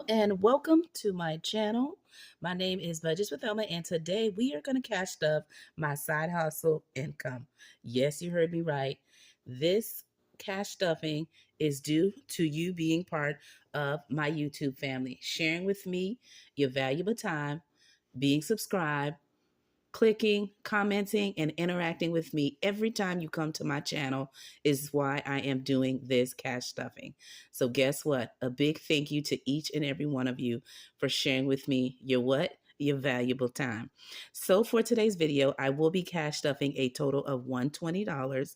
And welcome to my channel. My name is Budgets with Elma, and today we are going to cash stuff my side hustle income. Yes, you heard me right. This cash stuffing is due to you being part of my YouTube family, sharing with me your valuable time, being subscribed, clicking, commenting, and interacting with me every time you come to my channel is why I am doing this cash stuffing. So guess what? A big thank you to each and every one of you for sharing with me your what? Your valuable time. So for today's video, I will be cash stuffing a total of $120.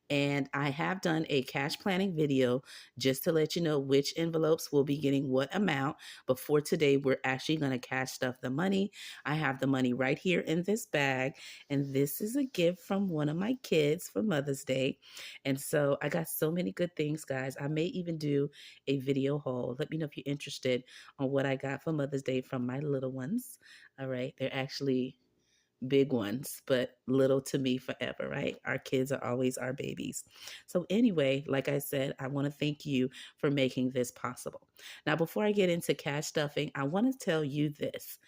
And I have done a cash planning video just to let you know which envelopes will be getting what amount. But for today, we're actually going to cash stuff the money. I have the money right here in this bag. And this is a gift from one of my kids for Mother's Day. And so I got so many good things, guys. I may even do a video haul. Let me know if you're interested on what I got for Mother's Day from my little ones. All right. They're actually big ones, but little to me forever, right? Our kids are always our babies. So, anyway, like I said, I want to thank you for making this possible. Now, before I get into cash stuffing, I want to tell you this.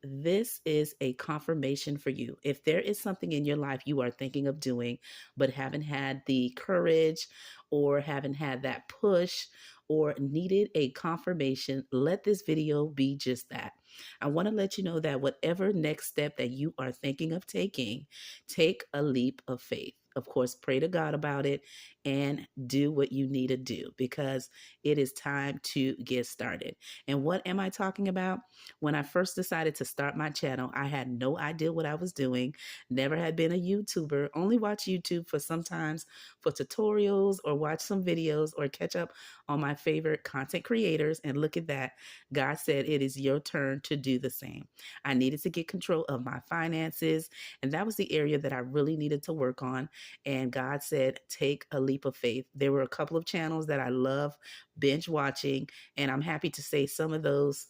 This is a confirmation for you. If there is something in your life you are thinking of doing, but haven't had the courage or haven't had that push or needed a confirmation, let this video be just that. I want to let you know that whatever next step that you are thinking of taking, take a leap of faith. Of course, pray to God about it and do what you need to do because it is time to get started. And what am I talking about? When I first decided to start my channel, I had no idea what I was doing, never had been a YouTuber, only watch YouTube for sometimes for tutorials or watch some videos or catch up on my favorite content creators. And look at that. God said it is your turn to do the same. I needed to get control of my finances, and that was the area that I really needed to work on. And God said, take a leap of faith. There were a couple of channels that I love binge watching, and I'm happy to say some of those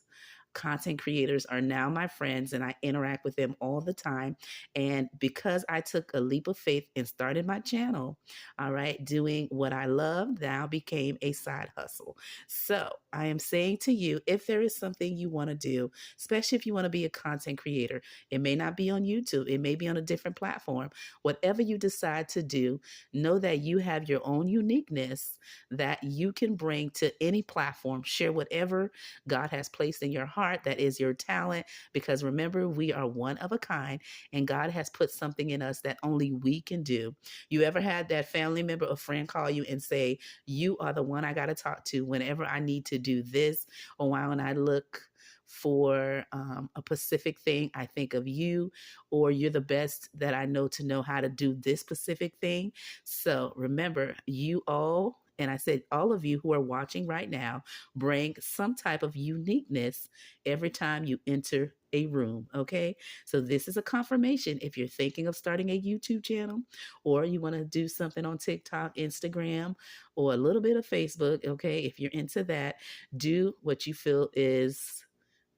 content creators are now my friends and I interact with them all the time. And because I took a leap of faith and started my channel, all right, doing what I love now became a side hustle. So I am saying to you, if there is something you want to do, especially if you want to be a content creator, it may not be on YouTube, it may be on a different platform. Whatever you decide to do, know that you have your own uniqueness that you can bring to any platform. Share whatever God has placed in your heart that is your talent, because remember, we are one of a kind and God has put something in us that only we can do. You ever had that family member or friend call you and say, you are the one I got to talk to whenever I need to do this, or when I look for a specific thing, I think of you, or you're the best that I know to know how to do this specific thing. So remember, you all, and I said all of you who are watching right now, bring some type of uniqueness every time you enter a room, okay? So this is a confirmation. If you're thinking of starting a YouTube channel, or you want to do something on TikTok, Instagram, or a little bit of Facebook, okay? If you're into that, do what you feel is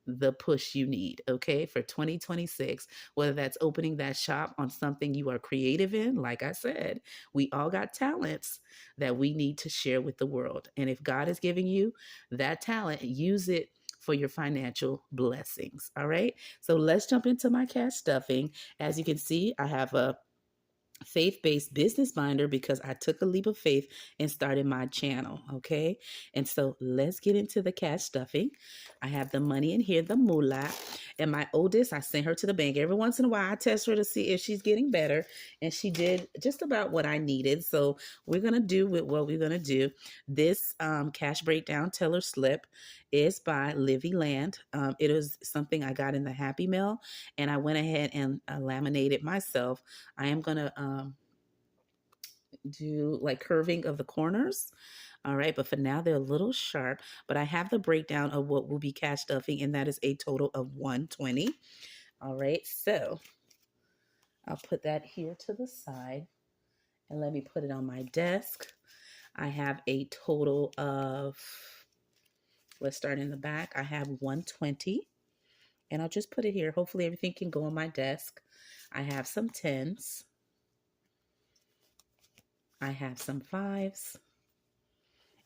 the push you need, okay, for 2026, whether that's opening that shop on something you are creative in. Like I said, we all got talents that we need to share with the world. And if God is giving you that talent, use it for your financial blessings. All right. So let's jump into my cash stuffing. As you can see, I have a faith-based business binder because I took a leap of faith and started my channel. Okay. And so let's get into the cash stuffing. I have the money in here, the moolah. And my oldest, I sent her to the bank. Every once in a while, I test her to see if she's getting better. And she did just about what I needed. So we're going to do with what we're going to do. This cash breakdown teller slip is by Livy Land. It is something I got in the Happy Mail, and I went ahead and laminated myself. I am going to do like curving of the corners. All right, but for now they're a little sharp, but I have the breakdown of what will be cash stuffing, and that is a total of 120. All right, so I'll put that here to the side and let me put it on my desk. I have a total of, let's start in the back. I have 120, and I'll just put it here. Hopefully everything can go on my desk. I have some tens. I have some fives.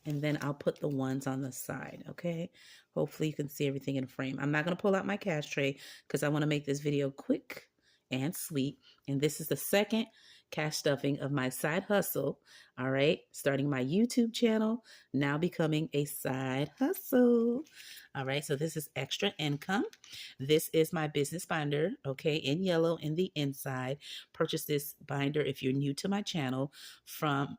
and then I'll put the ones on the side, okay? Hopefully you can see everything in frame. I'm not going to pull out my cash tray because I want to make this video quick and sweet. And this is the second cash stuffing of my side hustle, all right? Starting my YouTube channel, now becoming a side hustle. All right, so this is extra income. This is my business binder, okay, in yellow in the inside. Purchase this binder if you're new to my channel from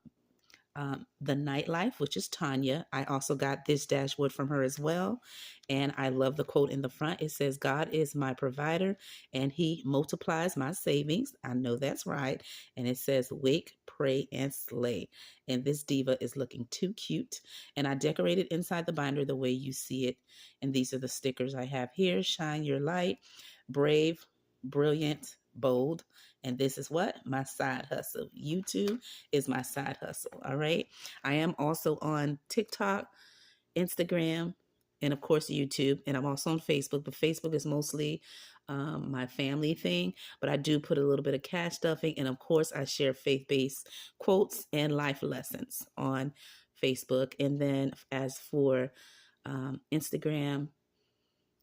the Nightlife, which is Tanya. I also got this dashboard from her as well. And I love the quote in the front. It says, God is my provider and he multiplies my savings. I know that's right. And it says, wake, pray, and slay. And this diva is looking too cute. And I decorated inside the binder the way you see it. And these are the stickers I have here. Shine your light, brave, brilliant, bold. And this is what? My side hustle. YouTube is my side hustle. All right. I am also on TikTok, Instagram, and of course YouTube. And I'm also on Facebook, but Facebook is mostly my family thing. But I do put a little bit of cash stuffing. And of course, I share faith-based quotes and life lessons on Facebook. And then as for Instagram,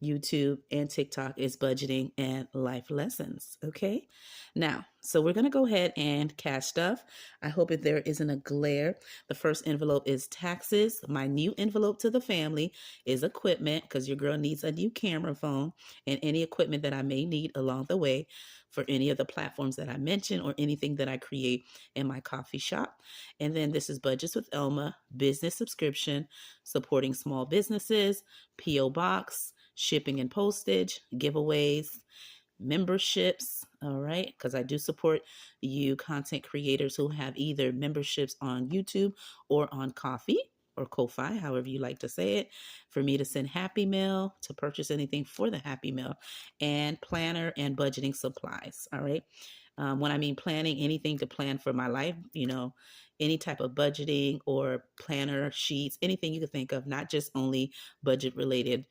YouTube, and TikTok is budgeting and life lessons. Okay. Now, so we're going to go ahead and cash stuff. I hope that there isn't a glare. The first envelope is taxes. My new envelope to the family is equipment because your girl needs a new camera phone and any equipment that I may need along the way for any of the platforms that I mentioned or anything that I create in my coffee shop. And then this is Budgets with Elma, business subscription, supporting small businesses, P.O. Box, shipping and postage, giveaways, memberships, all right, because I do support you content creators who have either memberships on YouTube or on Coffee or Ko-Fi, however you like to say it, for me to send Happy Mail, to purchase anything for the Happy Mail, and planner and budgeting supplies, all right? When I mean planning, anything to plan for my life, you know, any type of budgeting or planner sheets, anything you could think of, not just only budget related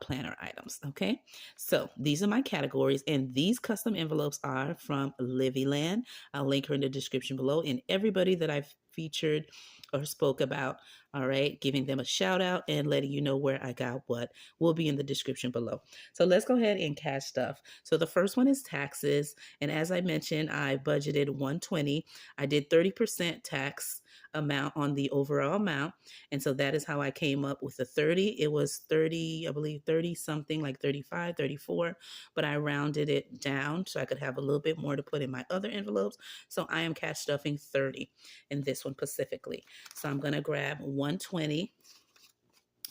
planner items. Okay. So these are my categories and these custom envelopes are from Livyland. I'll link her in the description below, and everybody that I've featured or spoke about, all right, giving them a shout out and letting you know where I got what will be in the description below. So let's go ahead and cash stuff. So the first one is taxes. And as I mentioned, I budgeted $120. I did 30% tax amount on the overall amount. And so that is how I came up with the 30. It was 30, I believe 30 something, like 35, 34, but I rounded it down so I could have a little bit more to put in my other envelopes. So I am cash stuffing 30 in this one specifically. So I'm going to grab 120,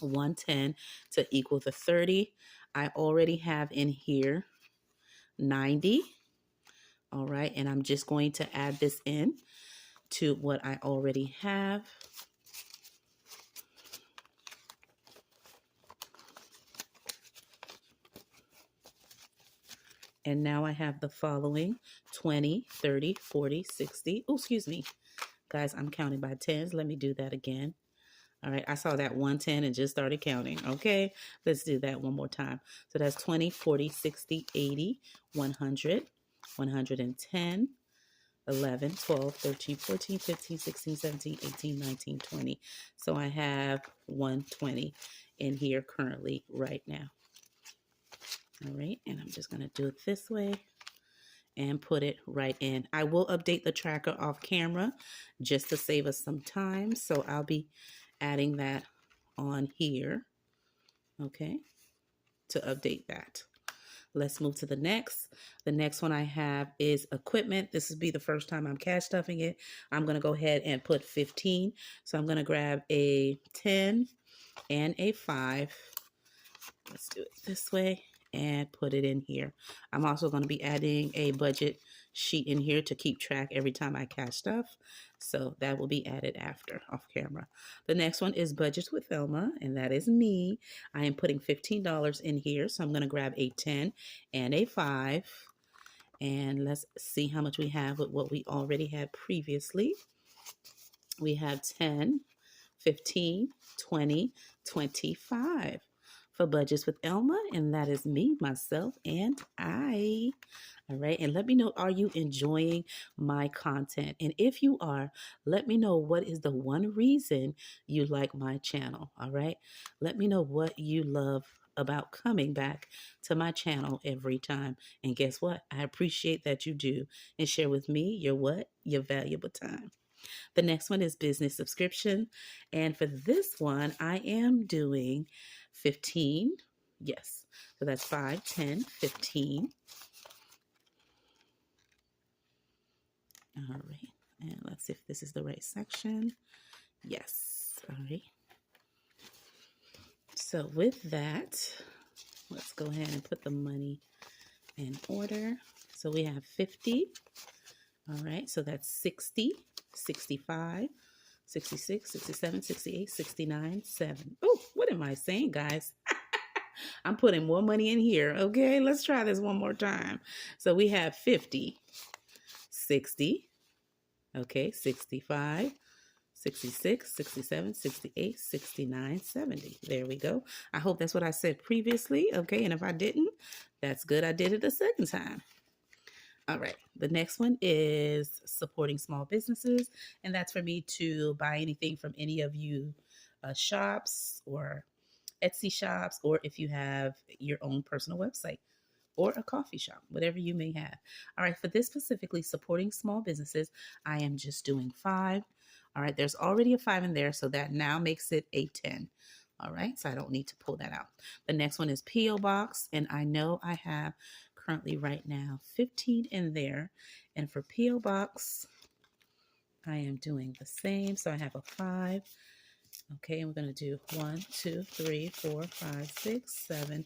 110 to equal the 30. I already have in here 90. All right. And I'm just going to add this in to what I already have. And now I have the following 20, 30, 40, 60. Oh, excuse me. Guys, I'm counting by tens. Let me do that again. All right, I saw that 110 and just started counting. Okay, let's do that one more time. So that's 20, 40, 60, 80, 100, 110, 11, 12, 13, 14, 15, 16, 17, 18, 19, 20. So I have 120 in here currently right now. All right, and I'm just going to do it this way and put it right in. I will update the tracker off camera just to save us some time. So I'll be adding that on here, okay, to update that. Let's move to the next. The next one I have is equipment. This will be the first time I'm cash stuffing it. I'm going to go ahead and put 15. So I'm going to grab a 10 and a 5. Let's do it this way and put it in here. I'm also going to be adding a budget sheet in here to keep track every time I cash stuff. So that will be added after off camera. The next one is Budgets with Elma, and that is me. I am putting $15 in here. So I'm going to grab a 10 and a 5. And let's see how much we have with what we already had previously. We have 10, 15, 20, 25. for Budgets with Elma, and that is me, myself, and I. All right. And let me know, are you enjoying my content? And if you are, let me know what is the one reason you like my channel. All right. Let me know what you love about coming back to my channel every time. And guess what? I appreciate that you do and share with me your what? Your valuable time. The next one is business subscription. And for this one, I am doing 15. Yes. So that's 5, 10, 15. All right. And let's see if this is the right section. Yes. All right. So with that, let's go ahead and put the money in order. So we have 50. All right. So that's 60, 65, 66, 67, 68, 69, 7. Oh, what am I saying, guys? I'm putting more money in here. Okay. Let's try this one more time. So we have 50, 60. Okay. 65. 66, 67, 68, 69, 70. There we go. I hope that's what I said previously. Okay. And if I didn't, that's good. I did it the second time. All right. The next one is supporting small businesses. And that's for me to buy anything from any of you shops or Etsy shops, or if you have your own personal website or a coffee shop, whatever you may have. All right. For this specifically, supporting small businesses, I am just doing 5. All right, there's already a 5 in there, so that now makes it a 10. All right, so I don't need to pull that out. The next one is P.O. Box, and I know I have currently right now 15 in there. And for P.O. Box, I am doing the same. So I have a 5. Okay, and we're going to do 1, 2, 3, 4, 5, 6, 7,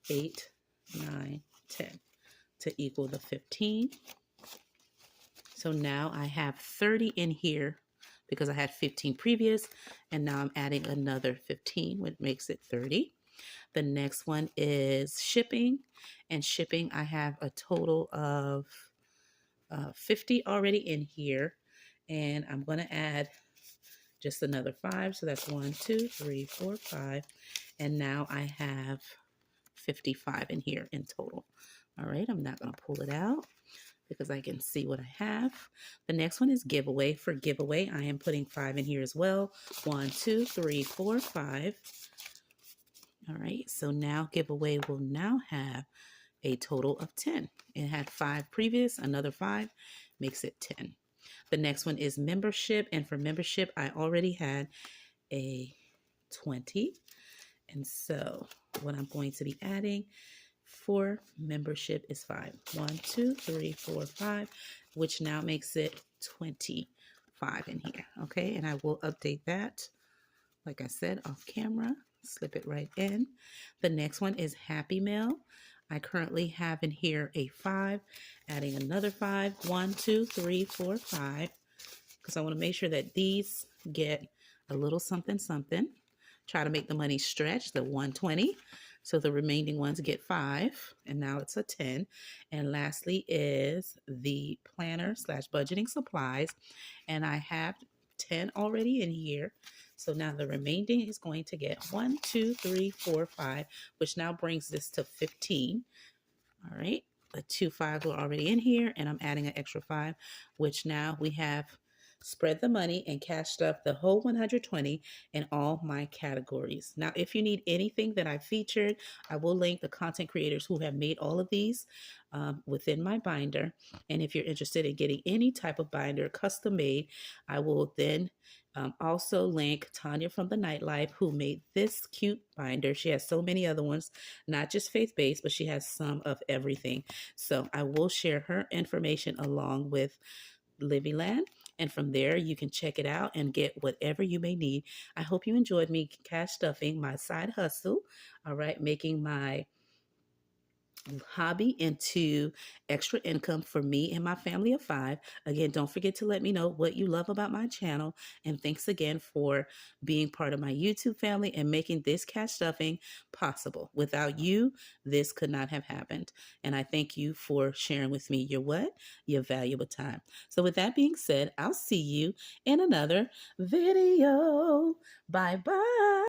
8, 9, 10 to equal the 15. So now I have 30 in here, because I had 15 previous, and now I'm adding another 15, which makes it 30. The next one is shipping, and shipping I have a total of 50 already in here, and I'm going to add just another 5, so that's 1, 2, 3, 4, 5, and now I have 55 in here in total. All right, I'm not going to pull it out because I can see what I have. The next one is giveaway. For giveaway, I am putting 5 in here as well. 1, 2, 3, 4, 5. All right, so now giveaway will now have a total of 10. It had 5 previous, another 5 makes it 10. The next one is membership, and for membership, I already had a 20. And so what I'm going to be adding for membership is 5. 1, 2, 3, 4, 5, which now makes it 25 in here. Okay, and I will update that, like I said, off camera. Slip it right in. The next one is Happy Mail. I currently have in here a 5, adding another 5. 1, 2, 3, 4, 5, because I want to make sure that these get a little something something. Try to make the money stretch, the 120. So the remaining ones get 5, and now it's a 10. And lastly is the planner / budgeting supplies, and I have 10 already in here. So now the remaining is going to get 1, 2, 3, 4, 5, which now brings this to 15. All right, the 2 5s were already in here, and I'm adding an extra 5, which now we have spread the money and cashed up the whole 120 in all my categories. Now, if you need anything that I featured, I will link the content creators who have made all of these within my binder. And if you're interested in getting any type of binder custom made, I will then also link Tanya from the Nightlife, who made this cute binder. She has so many other ones, not just faith-based, but she has some of everything. So I will share her information along with Livyland. And from there, you can check it out and get whatever you may need. I hope you enjoyed me cash stuffing my side hustle. All right, making my hobby into extra income for me and my family of 5. Again, don't forget to let me know what you love about my channel. And thanks again for being part of my YouTube family and making this cash stuffing possible. Without you, this could not have happened. And I thank you for sharing with me your what? Your valuable time. So with that being said, I'll see you in another video. Bye-bye.